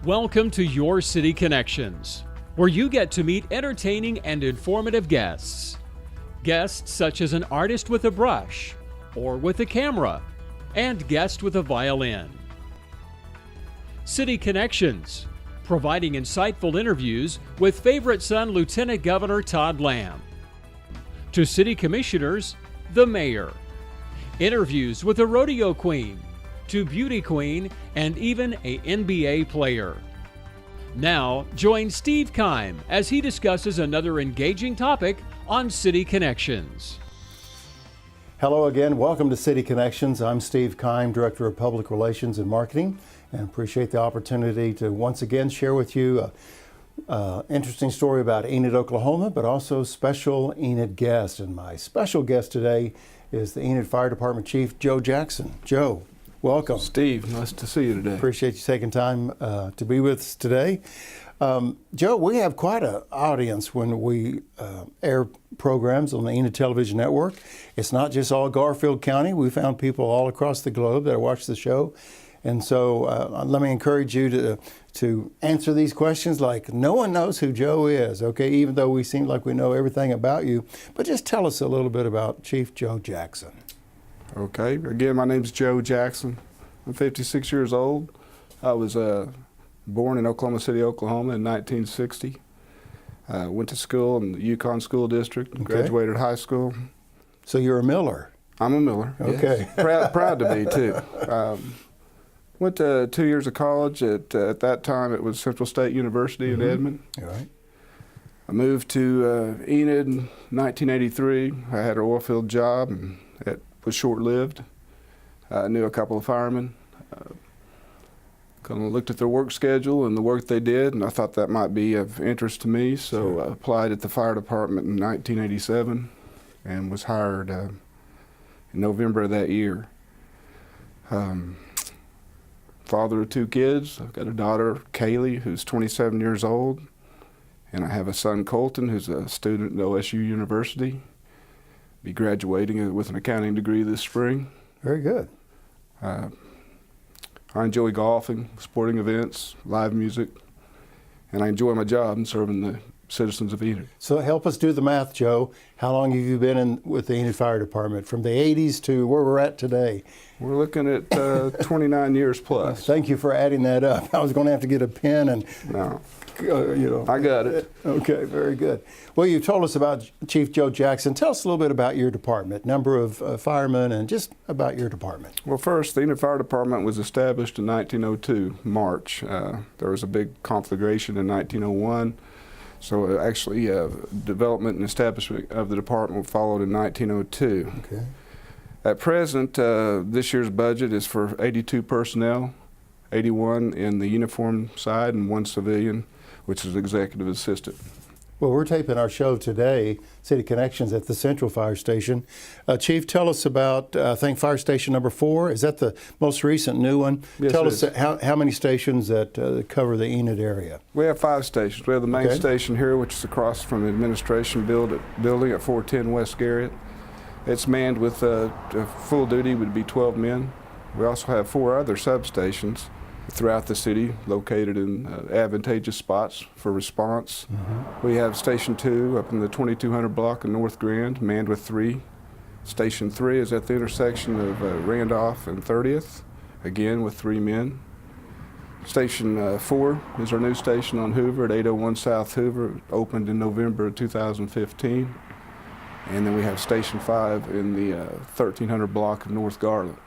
Welcome to Your City Connections, where you get to meet entertaining and informative guests. Guests such as an artist with a brush or with a camera, and guest with a violin. City Connections, providing insightful interviews with favorite son Lieutenant Governor Todd Lamb. To city commissioners, the mayor. Interviews with a rodeo queen, to beauty queen, and even a NBA player. Now, join Steve Keim as he discusses another engaging topic on City Connections. Hello again. Welcome to City Connections. I'm Steve Keim, Director of Public Relations and Marketing, and appreciate the opportunity to once again share with you an interesting story about Enid, Oklahoma, but also special Enid guest. And my special guest today is the Enid Fire Department Chief, Joe Jackson. Joe, welcome. Steve, nice to see you today. Appreciate you taking time to be with us today. Joe, we have quite an audience when we air programs on the Enid Television Network. It's not just all Garfield County. We found people all across the globe that watch the show. And so let me encourage you to answer these questions like no one knows who Joe is, okay, even though we seem like we know everything about you. But just tell us a little bit about Chief Joe Jackson. Okay, again, my name's Joe Jackson. I'm 56 years old. I was born in Oklahoma City, Oklahoma in 1960. Went to school in the Yukon School District, Okay. Graduated high school. So you're a Miller. I'm a Miller. Okay. Yes. Proud to be, too. Went to 2 years of college. At that time, it was Central State University in Edmond. All right. I moved to Enid in 1983. I had an oil field job, and it was short-lived. I knew a couple of firemen. Kind of looked at their work schedule and the work they did, and I thought that might be of interest to me, so Sure. I applied at the fire department in 1987 and was hired in November of that year. Father of two kids. I've got a daughter, Kaylee, who's 27 years old, and I have a son, Colton, who's a student at OSU University. Be graduating with an accounting degree this spring. Very good. I enjoy golfing, sporting events, live music, and I enjoy my job and serving the citizens of Enid. So help us do the math, Joe. How long have you been with the Enid Fire Department, from the 80s to where we're at today? We're looking at 29 years plus. Thank you for adding that up. I was going to have to get a pen and, No, you know. I got it. Okay, very good. Well, you told us about Chief Joe Jackson. Tell us a little bit about your department, number of firemen, and just about your department. Well, first, the Enid Fire Department was established in 1902, March. There was a big conflagration in 1901. So actually, development and establishment of the department followed in 1902. Okay. At present, this year's budget is for 82 personnel, 81 in the uniform side and 1 civilian, which is executive assistant. Well, we're taping our show today, City Connections, at the Central Fire Station. Chief, tell us about, I think, Fire Station number 4. Is that the most recent new one? Yes, tell it us is. how many stations that cover the Enid area. We have 5 stations. We have the main Okay. station here, which is across from the administration building at 410 West Garrett. It's manned with full duty would be 12 men. We also have 4 other substations throughout the city, located in advantageous spots for response. We have Station 2 up in the 2200 block of North Grand, manned with 3. Station 3 is at the intersection of Randolph and 30th, again with 3 men. Station 4 is our new station on Hoover at 801 South Hoover, opened in November of 2015. And then we have Station 5 in the 1300 block of North Garland.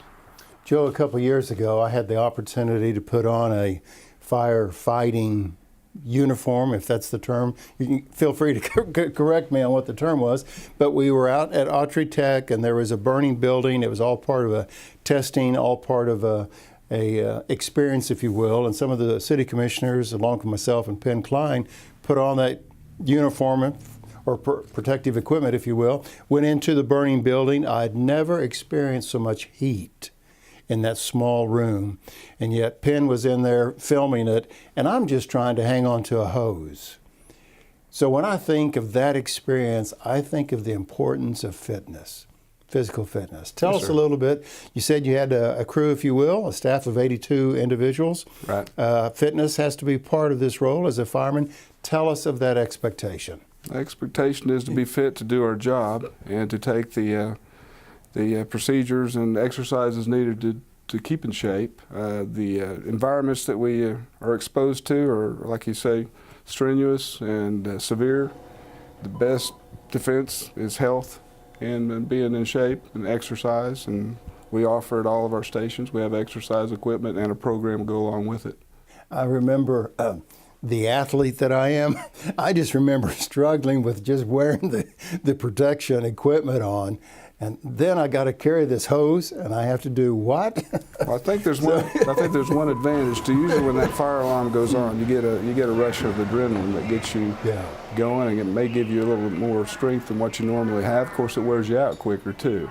Joe, a couple years ago, I had the opportunity to put on a firefighting uniform, if that's the term. You can feel free to correct me on what the term was. But we were out at Autry Tech, and there was a burning building. It was all part of a testing, all part of a experience, if you will. And some of the city commissioners, along with myself and Penn Klein, put on that uniform or protective equipment, if you will, went into the burning building. I'd never experienced so much heat in that small room, and yet Penn was in there filming it, and I'm just trying to hang on to a hose. So when I think of that experience, I think of the importance of fitness. physical fitness. Tell Yes, us sir. a little bit. You said you had a crew, if you will, a staff of 82 individuals. Right. Fitness has to be part of this role as a fireman. Tell us of that expectation. The expectation is to be fit to do our job and to take the procedures and exercises needed to keep in shape. The environments that we are exposed to are, like you say, strenuous and severe. The best defense is health and being in shape and exercise, and we offer at all of our stations. We have exercise equipment and a program to go along with it. I remember the athlete that I am, I just remember struggling with just wearing the protection equipment on. And then I got to carry this hose, and I have to do what? Well, I think there's one advantage to usually when that fire alarm goes on, you get a rush of adrenaline that gets you going, and it may give you a little bit more strength than what you normally have. Of course, it wears you out quicker too.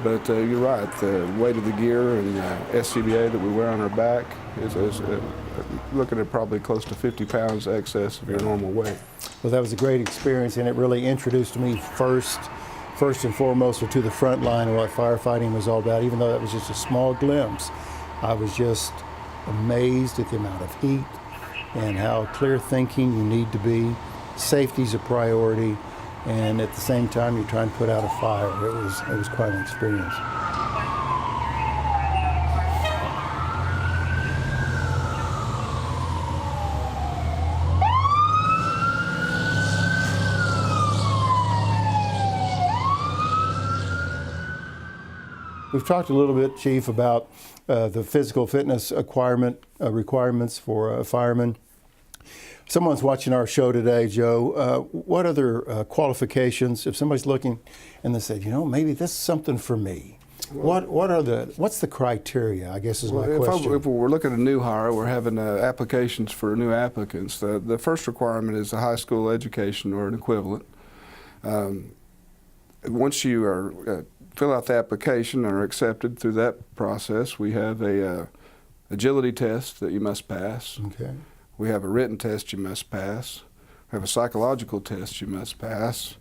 But you're right, the weight of the gear and SCBA that we wear on our back is looking at probably close to 50 pounds excess of your normal weight. Well, that was a great experience, and it really introduced me first and foremost to the front line of what firefighting was all about. Even though that was just a small glimpse, I was just amazed at the amount of heat and how clear thinking you need to be. Safety's a priority, and at the same time you're trying to put out a fire. It was quite an experience. We've talked a little bit, Chief, about the physical fitness requirements for firemen. Someone's watching our show today, Joe. What other qualifications, if somebody's looking and they said, maybe this is something for me, what's the criteria, I guess is my question. If we're looking at a new hire, we're having applications for new applicants. The first requirement is a high school education or an equivalent. Once you are fill out the application and are accepted through that process, we have a agility test that you must pass. Okay. We have a written test you must pass. We have a psychological test you must pass.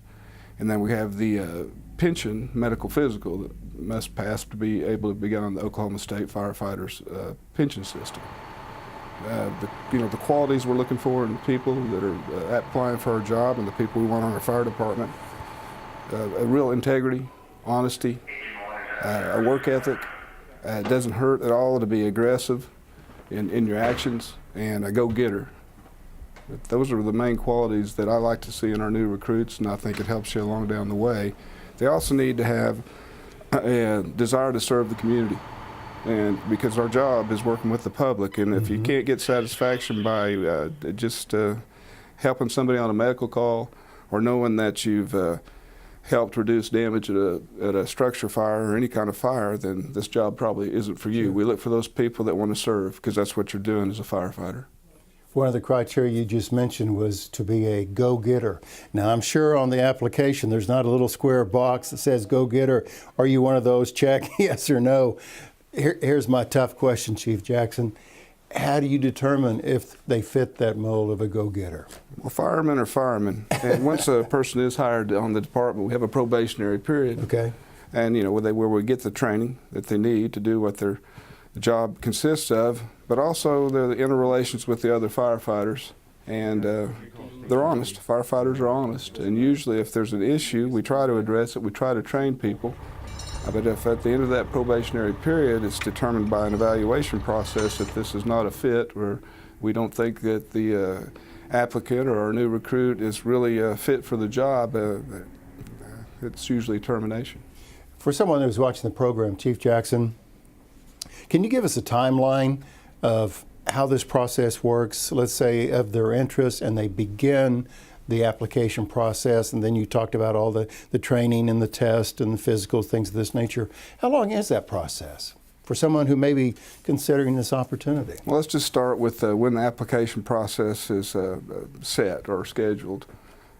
And then we have the pension medical physical that must pass to be able to begin on the Oklahoma State firefighters pension system. The qualities we're looking for in people that are applying for our job and the people we want on our fire department, a real integrity, honesty, a work ethic. It doesn't hurt at all to be aggressive in your actions, and a go-getter. Those are the main qualities that I like to see in our new recruits, and I think it helps you along down the way. They also need to have a desire to serve the community, and because our job is working with the public, and if you can't get satisfaction by just helping somebody on a medical call or knowing that you've helped reduce damage at a structure fire or any kind of fire, then this job probably isn't for you. Sure. We look for those people that want to serve, because that's what you're doing as a firefighter. One of the criteria you just mentioned was to be a go-getter. Now, I'm sure on the application there's not a little square box that says go-getter. Are you one of those? Check yes or no. Here's my tough question, Chief Jackson. How do you determine if they fit that mold of a go-getter? Well, firemen are firemen, and once a person is hired on the department, we have a probationary period. Okay. And where we get the training that they need to do what their job consists of, but also the interrelations with the other firefighters, and they're honest. Firefighters are honest, and usually if there's an issue, we try to address it. We try to train people. But if at the end of that probationary period it's determined by an evaluation process that this is not a fit, or we don't think that the applicant or our new recruit is really fit for the job, it's usually termination. For someone who's watching the program, Chief Jackson, can you give us a timeline of how this process works? Let's say of their interest and they begin the application process, and then you talked about all the training and the test and the physical things of this nature. How long is that process for someone who may be considering this opportunity? Well, let's just start with when the application process is set or scheduled.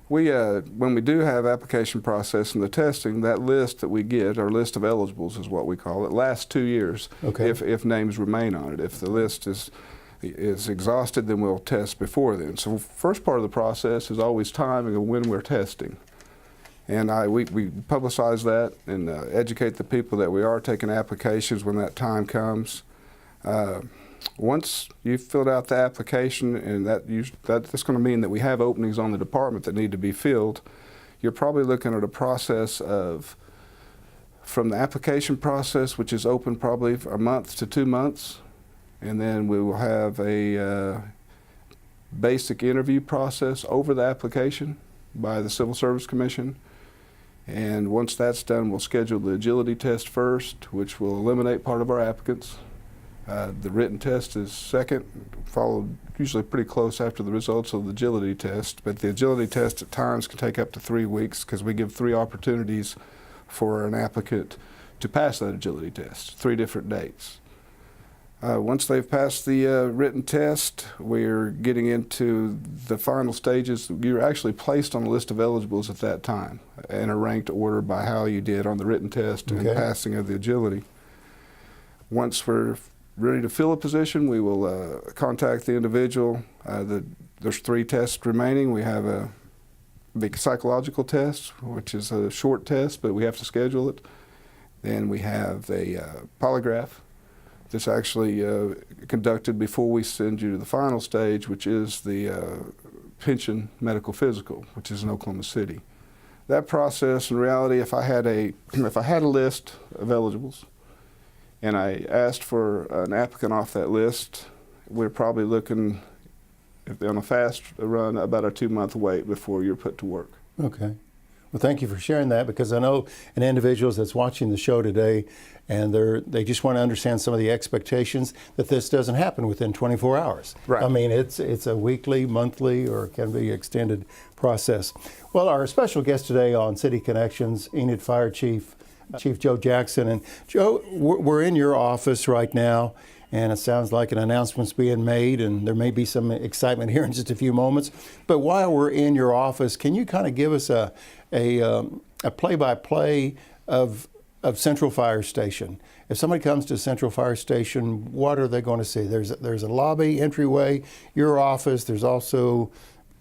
When we do have application process and the testing, that list that we get, our list of eligibles is what we call it, lasts 2 years. Okay. If names remain on it. If the list is exhausted, then we'll test before then. So first part of the process is always timing of when we're testing. And we publicize that and educate the people that we are taking applications when that time comes. Once you've filled out the application, and that's going to mean that we have openings on the department that need to be filled, you're probably looking at a process of, from the application process, which is open probably for a month to 2 months, and then we will have a basic interview process over the application by the Civil Service Commission. And once that's done, we'll schedule the agility test first, which will eliminate part of our applicants. The written test is second, followed usually pretty close after the results of the agility test. But the agility test at times can take up to 3 weeks because we give 3 opportunities for an applicant to pass that agility test, 3 different dates. Once they've passed the written test, we're getting into the final stages. You're actually placed on a list of eligibles at that time in a ranked order by how you did on the written test and passing of the agility. Once we're ready to fill a position, we will contact the individual. There's 3 tests remaining. We have a big psychological test, which is a short test, but we have to schedule it. Then we have a polygraph that's actually conducted before we send you to the final stage, which is the pension medical physical, which is in Oklahoma City. That process, in reality, if I had a list of eligibles, and I asked for an applicant off that list, we're probably looking, if on a fast run, about a 2-month wait before you're put to work. Okay. Well, thank you for sharing that, because I know an individual that's watching the show today, and they just want to understand some of the expectations that this doesn't happen within 24 hours. Right. I mean, it's a weekly, monthly, or can be extended process. Well, our special guest today on City Connections, Enid Fire Chief Joe Jackson. And Joe, we're in your office right now, and it sounds like an announcement's being made, and there may be some excitement here in just a few moments. But while we're in your office, can you kind of give us a play-by-play of Central Fire Station? If somebody comes to Central Fire Station, what are they going to see? There's a lobby, entryway, your office. There's also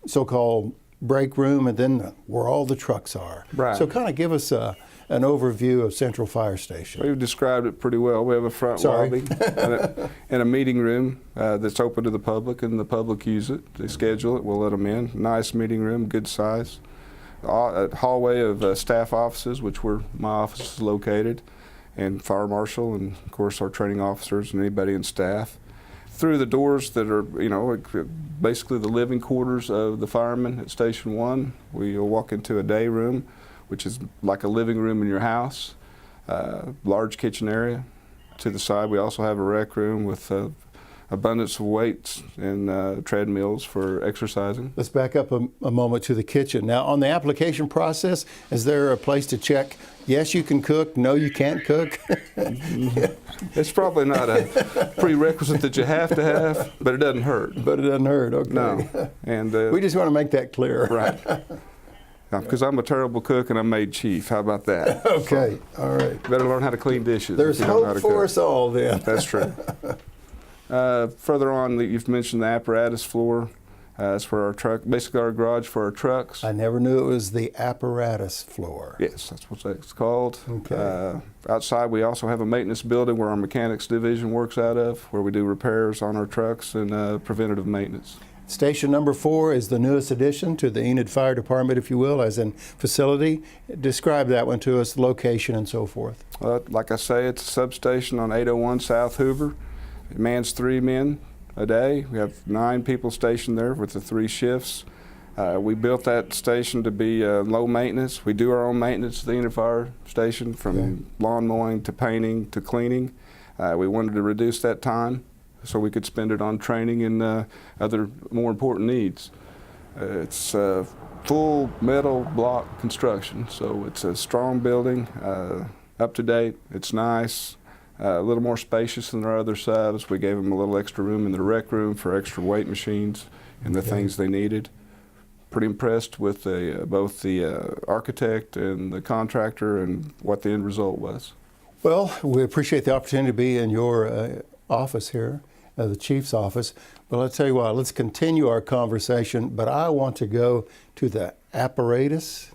so-called break room, and then where all the trucks are. Right. So kind of give us an overview of Central Fire Station. We've described it pretty well. We have a front lobby and a meeting room that's open to the public, and the public use it. They schedule it. We'll let them in. Nice meeting room, good size. A hallway of staff offices, where my office is located, and fire marshal, and of course our training officers and anybody in staff. Through the doors that are, basically the living quarters of the firemen at Station 1, we'll walk into a day room, which is like a living room in your house, large kitchen area. To the side, we also have a rec room with abundance of weights and treadmills for exercising. Let's back up a moment to the kitchen. Now, on the application process, is there a place to check, yes, you can cook, no, you can't cook? It's probably not a prerequisite that you have to have, but it doesn't hurt. But it doesn't hurt, okay. No. And we just want to make that clear. Right. Because I'm a terrible cook and I'm made chief. How about that? Okay, all right. Better learn how to clean dishes. There's hope for us all then. That's true. Further on, you've mentioned the apparatus floor. That's where basically our garage for our trucks. I never knew it was the apparatus floor. Yes, that's what it's called. Okay. Outside, we also have a maintenance building where our mechanics division works out of, where we do repairs on our trucks and preventative maintenance. Station number 4 is the newest addition to the Enid Fire Department, if you will, as in facility. Describe that one to us, location and so forth. Like I say, it's a substation on 801 South Hoover. It mans 3 men a day. We have 9 people stationed there with the 3 shifts. We built that station to be low maintenance. We do our own maintenance at the Enid Fire Station, from lawn mowing to painting to cleaning. We wanted to reduce that time so we could spend it on training and other more important needs. It's full metal block construction, so it's a strong building, up to date. It's nice. A little more spacious than our other subs. We gave them a little extra room in the rec room for extra weight machines and the things they needed. Pretty impressed with both the architect and the contractor and what the end result was. Well, we appreciate the opportunity to be in your office here. the chief's office. But I'll tell you what, let's continue our conversation, but I want to go to the apparatus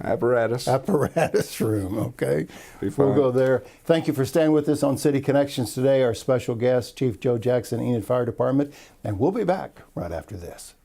room, okay? We'll go there. Thank you for staying with us on City Connections today. Our special guest, Chief Joe Jackson, Enid Fire Department, and we'll be back right after this.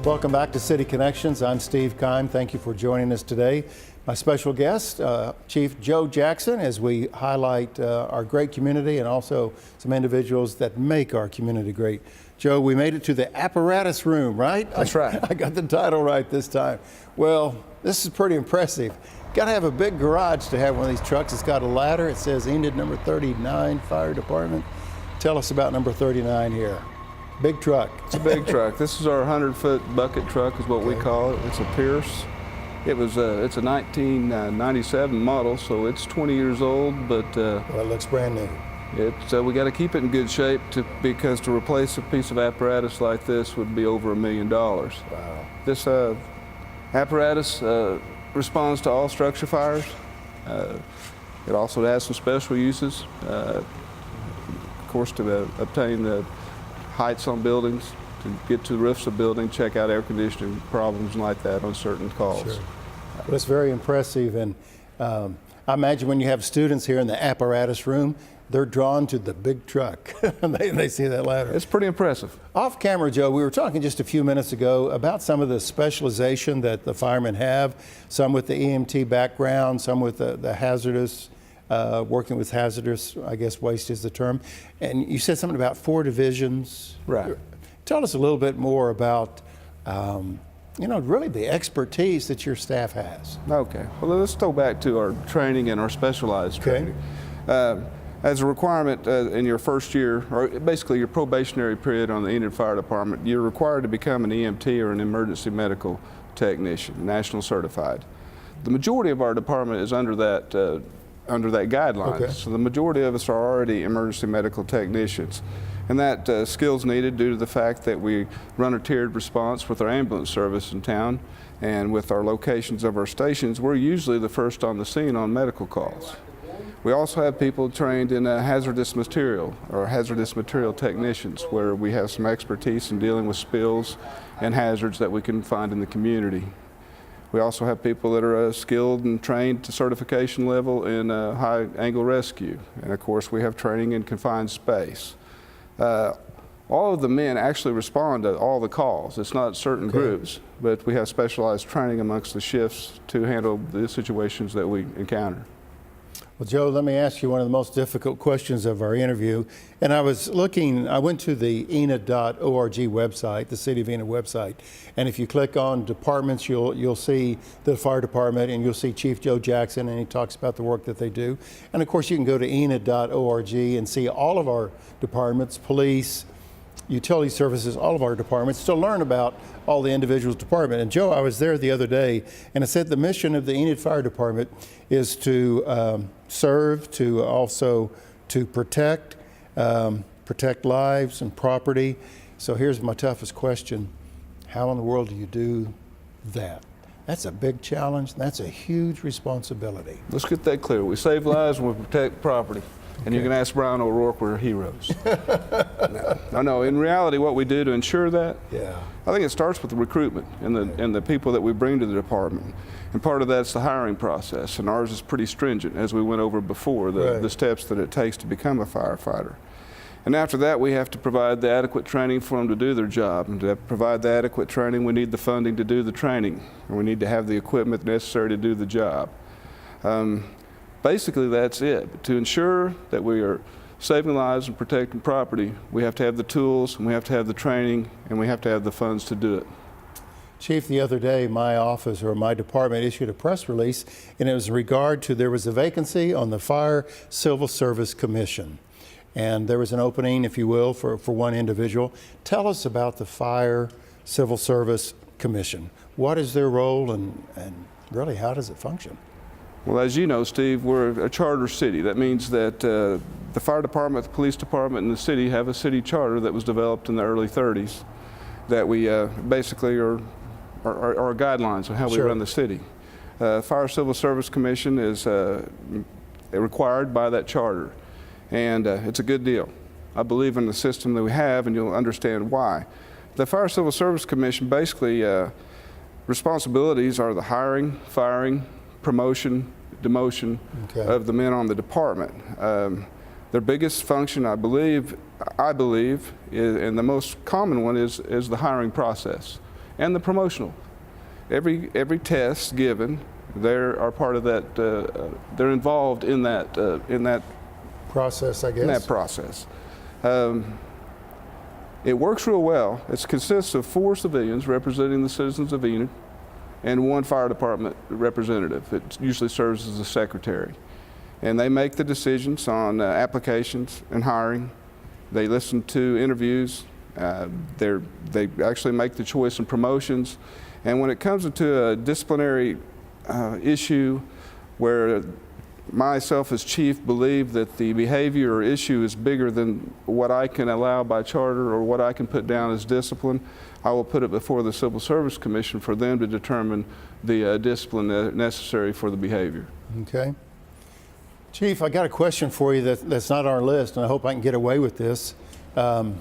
Welcome back to City Connections. I'm Steve Keim. Thank you for joining us today. My special guest, Chief Joe Jackson, as we highlight our great community and also some individuals that make our community great. Joe, we made it to the apparatus room, right? That's right. I got the title right this time. Well, this is pretty impressive. Got to have a big garage to have one of these trucks. It's got a ladder. It says Enid number 39 Fire Department. Tell us about number 39 here. Big truck. It's a big truck. This is our 100-foot bucket truck is what we call it. It's a Pierce. It's a 1997 model, so it's 20 years old, but well, it looks brand new. We got to keep it in good shape because to replace a piece of apparatus like this would be over $1 million. Wow. This apparatus responds to all structure fires. It also has some special uses, of course, to obtain the heights on buildings, to get to the roofs of buildings, check out air conditioning problems like that on certain calls. Sure. Well, it's very impressive, and I imagine when you have students here in the apparatus room, they're drawn to the big truck. they see that ladder. It's pretty impressive. Off camera, Joe, we were talking just a few minutes ago about some of the specialization that the firemen have, some with the EMT background, some with the hazardous, working with hazardous, I guess waste is the term. And you said something about 4 divisions. Right. Tell us a little bit more about, really the expertise that your staff has. Okay. Well, let's go back to our training and our specialized training. As a requirement in your first year, or basically your probationary period on the Enid Fire Department, you're required to become an EMT or an emergency medical technician, national certified. The majority of our department is under that guideline. Okay. So the majority of us are already emergency medical technicians. And that skill's needed due to the fact that we run a tiered response with our ambulance service in town, and with our locations of our stations, we're usually the first on the scene on medical calls. We also have people trained in hazardous material or hazardous material technicians, where we have some expertise in dealing with spills and hazards that we can find in the community. We also have people that are skilled and trained to certification level in high angle rescue. And of course we have training in confined space. All of the men actually respond to all the calls. It's not certain groups, but we have specialized training amongst the shifts to handle the situations that we encounter. Well, Joe, let me ask you one of the most difficult questions of our interview. And I went to the enid.org website, the City of Enid website. And if you click on departments, you'll see the fire department, and you'll see Chief Joe Jackson, and he talks about the work that they do. And of course, you can go to enid.org and see all of our departments, police, utility services, all of our departments, to learn about all the individuals' department. And Joe, I was there the other day, and it said the mission of the Enid Fire Department is to serve, to protect lives and property. So here's my toughest question. How in the world do you do that? That's a big challenge. That's a huge responsibility. Let's get that clear. We save lives and we protect property. And you can ask Brian O'Rourke, we're heroes. No, in reality, what we do to ensure that, I think it starts with the recruitment and the people that we bring to the department. And part of that's the hiring process, and ours is pretty stringent, as we went over before, the steps that it takes to become a firefighter. And after that, we have to provide the adequate training for them to do their job. And to provide the adequate training, we need the funding to do the training, and we need to have the equipment necessary to do the job. Basically, that's it. But to ensure that we are saving lives and protecting property, we have to have the tools, and we have to have the training, and we have to have the funds to do it. Chief, the other day, my office or my department issued a press release, and it was in regard to there was a vacancy on the Fire Civil Service Commission. And there was an opening, if you will, for one individual. Tell us about the Fire Civil Service Commission. What is their role, and really how does it function? Well, as you know, Steve, we're a charter city. That means that the fire department, the police department, and the city have a city charter that was developed in the early 30s that we basically are guidelines on how we run the city. Fire Civil Service Commission is required by that charter, and it's a good deal. I believe in the system that we have, and you'll understand why. The Fire Civil Service Commission basically responsibilities are the hiring, firing, promotion, demotion of the men on the department. Their biggest function, I believe, and the most common one is the hiring process and the promotional. Every test given, they are part of that. They're involved in that Process, I guess. In that process. It works real well. It consists of 4 civilians representing the citizens of Enid and 1 fire department representative. It usually serves as the secretary. And they make the decisions on applications and hiring. They listen to interviews. They actually make the choice in promotions. And when it comes into a disciplinary issue where myself as chief believe that the behavior or issue is bigger than what I can allow by charter or what I can put down as discipline, I will put it before the Civil Service Commission for them to determine the discipline necessary for the behavior. Okay. Chief, I got a question for you that's not on our list, and I hope I can get away with this. You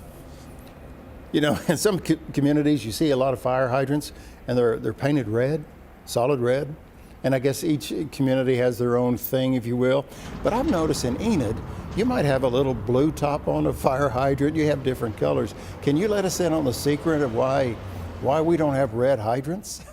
know, in some communities you see a lot of fire hydrants and they're painted red, solid red. And I guess each community has their own thing, if you will. But I've noticed in Enid, you might have a little blue top on a fire hydrant. You have different colors. Can you let us in on the secret of why we don't have red hydrants?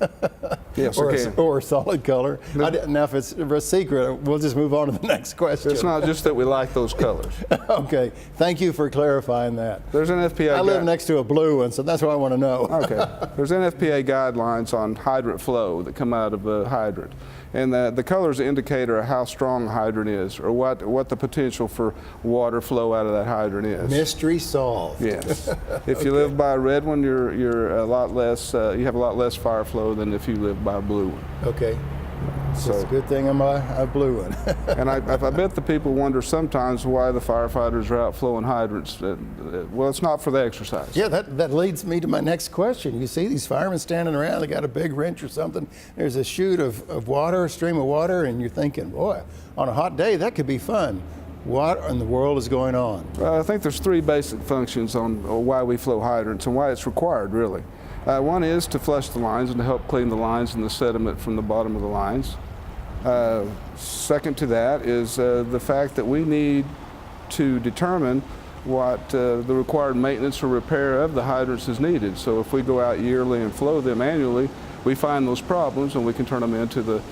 Yes, or a solid color. Now, if it's a secret, we'll just move on to the next question. It's not just that we like those colors. Okay. Thank you for clarifying that. There's NFPA. I live next to a blue one, so that's what I want to know. Okay. There's NFPA guidelines on hydrant flow that come out of a hydrant. And the colors indicate how strong a hydrant is, or what the potential for water flow out of that hydrant is. Mystery solved. Yes. If you live by a red one, you're a lot less. You have a lot less fire flow than if you live by a blue one. Okay. So it's a good thing I'm a blue one. And I bet the people wonder sometimes why the firefighters are out flowing hydrants. Well, it's not for the exercise. Yeah, that leads me to my next question. You see these firemen standing around, they got a big wrench or something. There's a chute of water, a stream of water, and you're thinking, boy, on a hot day, that could be fun. What in the world is going on? I think there's 3 basic functions on why we flow hydrants and why it's required, really. One is to flush the lines and to help clean the lines and the sediment from the bottom of the lines. Second to that is the fact that we need to determine what the required maintenance or repair of the hydrants is needed. So if we go out yearly and flow them annually, we find those problems and we can turn them into the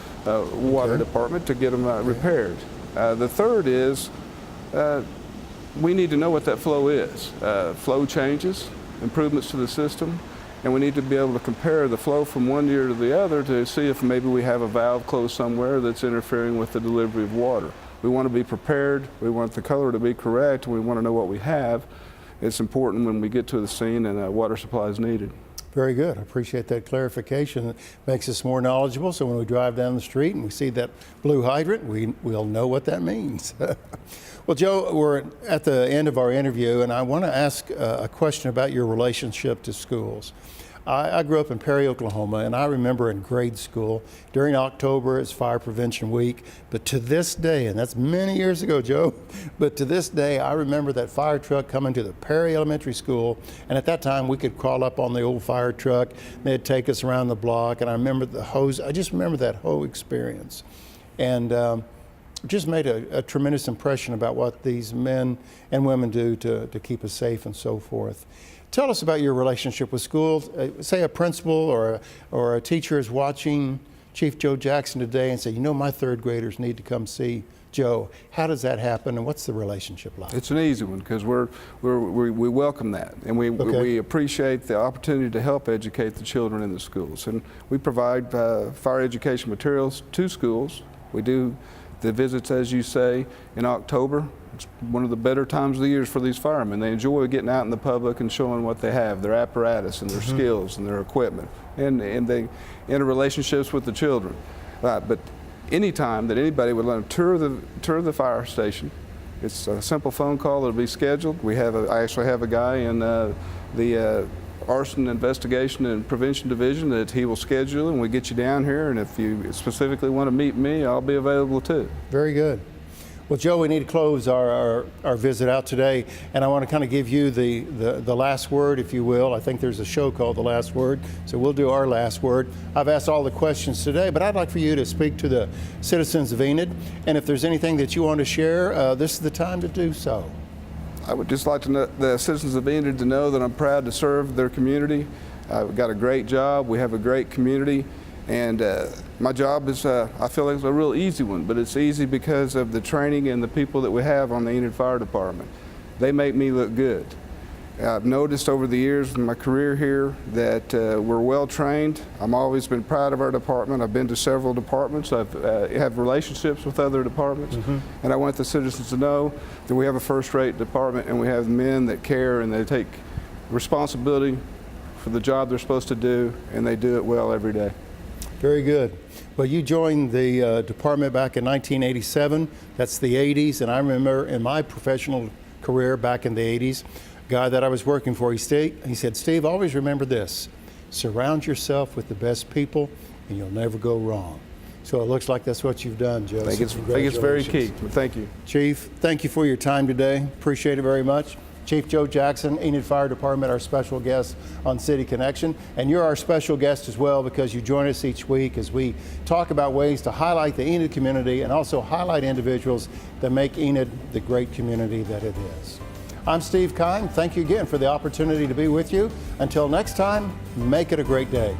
water department to get them repaired. The third is we need to know what that flow is. Flow changes, improvements to the system, and we need to be able to compare the flow from one year to the other to see if maybe we have a valve closed somewhere that's interfering with the delivery of water. We want to be prepared, we want the color to be correct, and we want to know what we have. It's important when we get to the scene and water supply is needed. Very good. I appreciate that clarification. It makes us more knowledgeable, so when we drive down the street and we see that blue hydrant, we'll know what that means. Well, Joe, we're at the end of our interview, and I want to ask a question about your relationship to schools. I grew up in Perry, Oklahoma, and I remember in grade school, during October, it's Fire Prevention Week, but to this day, and that's many years ago, Joe, but to this day, I remember that fire truck coming to the Perry Elementary School, and at that time, we could crawl up on the old fire truck, and they'd take us around the block, and I remember the hose, I just remember that whole experience. And just made a tremendous impression about what these men and women do to keep us safe and so forth. Tell us about your relationship with schools. Say a principal or a teacher is watching Chief Joe Jackson today and say, you know, my third graders need to come see Joe. How does that happen, and what's the relationship like? It's an easy one because we welcome that, and we appreciate the opportunity to help educate the children in the schools. And we provide fire education materials to schools. We do The visits, as you say, in October, it's one of the better times of the year for these firemen. They enjoy getting out in the public and showing what they have, their apparatus and their skills and their equipment, and they enter relationships with the children. But any time that anybody would let them tour the fire station, it's a simple phone call that'll be scheduled. I actually have a guy in the Arson Investigation and Prevention Division that he will schedule, and we get you down here. And if you specifically want to meet me, I'll be available too. Very good. Well, Joe, we need to close our visit out today, and I want to kind of give you the last word, if you will. I think there's a show called The Last Word, so we'll do our last word. I've asked all the questions today, but I'd like for you to speak to the citizens of Enid, and if there's anything that you want to share, this is the time to do so. I would just like the citizens of Enid to know that I'm proud to serve their community. We've got a great job. We have a great community. And my job is, I feel like it's a real easy one, but it's easy because of the training and the people that we have on the Enid Fire Department. They make me look good. I've noticed over the years in my career here that we're well trained. I've always been proud of our department. I've been to several departments. I have relationships with other departments. And I want the citizens to know that we have a first-rate department, and we have men that care and they take responsibility for the job they're supposed to do, and they do it well every day. Very good. Well, you joined the department back in 1987. That's the 80s, and I remember in my professional career back in the 80s, a guy that I was working for, he said, Steve, always remember this: surround yourself with the best people, and you'll never go wrong. So it looks like that's what you've done, Joe. I think it's very key. Thank you. Chief, thank you for your time today. Appreciate it very much. Chief Joe Jackson, Enid Fire Department, our special guest on City Connection. And you're our special guest as well, because you join us each week as we talk about ways to highlight the Enid community and also highlight individuals that make Enid the great community that it is. I'm Steve Kime. Thank you again for the opportunity to be with you. Until next time, make it a great day.